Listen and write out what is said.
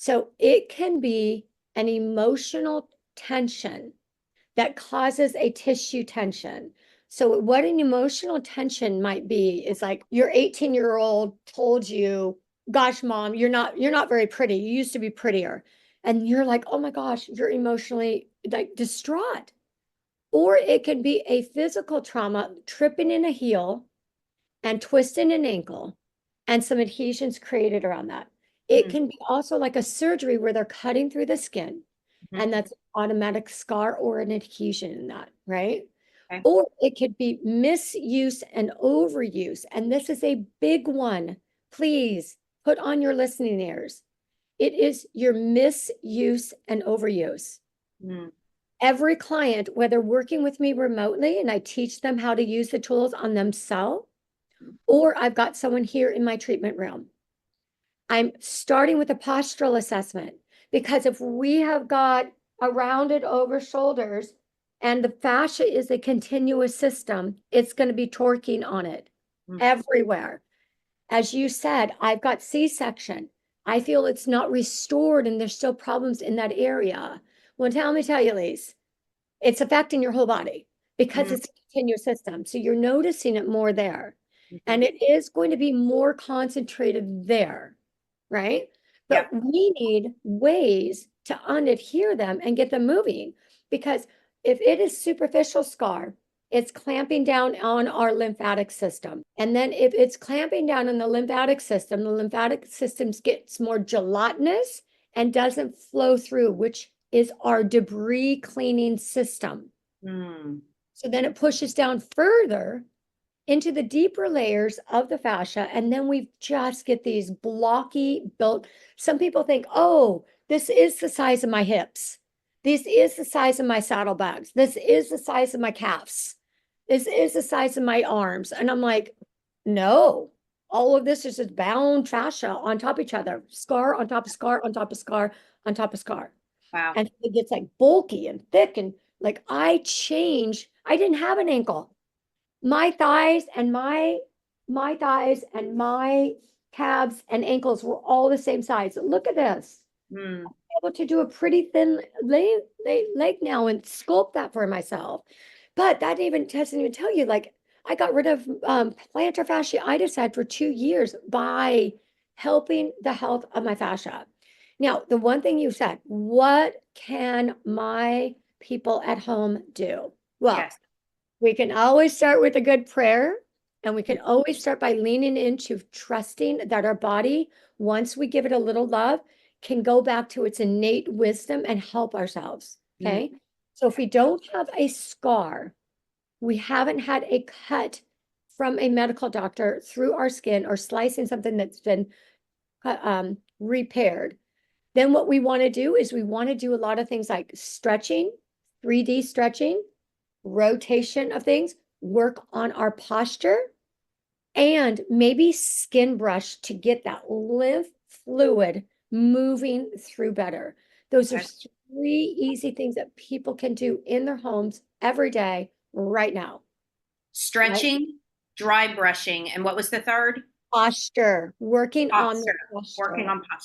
So it can be an emotional tension that causes a tissue tension. So what an emotional tension might be is like your 18-year-old told you, gosh, mom, you're not very pretty. You used to be prettier. And you're like, oh my gosh, you're emotionally like distraught. Or it could be a physical trauma, tripping in a heel and twisting an ankle and some adhesions created around that. It can be also like a surgery where they're cutting through the skin and that's an automatic scar or an adhesion in that, right? Okay. Or it could be misuse and overuse. And this is a big one. Please put on your listening ears. It is your misuse and overuse. Mm. Every client, whether working with me remotely and I teach them how to use the tools on themselves, or I've got someone here in my treatment room, I'm starting with a postural assessment because if we have got a rounded over shoulders and the fascia is a continuous system, it's going to be torquing on it everywhere. As you said, I've got C-section. I feel it's not restored and there's still problems in that area. Well, tell you, Lise, it's affecting your whole body because it's a continuous system. So you're noticing it more there. And it is going to be more concentrated there, right? But we need ways to unadhere them and get them moving because if it is superficial scar, it's clamping down on our lymphatic system. And then if it's clamping down on the lymphatic system gets more gelatinous and doesn't flow through, which is our debris cleaning system. So then it pushes down further into the deeper layers of the fascia, and then we just get these blocky built. Some people think, oh, this is the size of my hips. This is the size of my saddlebags. This is the size of my calves. This is the size of my arms. And I'm like, no, all of this is just bound fascia on top of each other, scar on top of scar on top of scar on top of scar. Wow. And it gets like bulky and thick. And like I didn't have an ankle. My thighs and my calves and ankles were all the same size. Look at this. I'm able to do a pretty thin leg now and sculpt that for myself. But that even doesn't even tell you, like, I got rid of plantar fasciitis for 2 years by helping the health of my fascia. Now, the one thing you said, what can my people at home do? Well, Yes. we can always start with a good prayer, and we can always start by leaning into trusting that our body, once we give it a little love, can go back to its innate wisdom and help ourselves. Okay. So if we don't have a scar, we haven't had a cut from a medical doctor through our skin or slicing something that's been repaired, then what we want to do is we want to do a lot of things like stretching, 3D stretching, rotation of things, work on our posture, and maybe skin brush to get that lymph fluid moving through better. Those are 3 easy things that people can do in their homes every day right now. Stretching, dry brushing, and what was the third? Posture, working on the Posture. Working posture. on posture.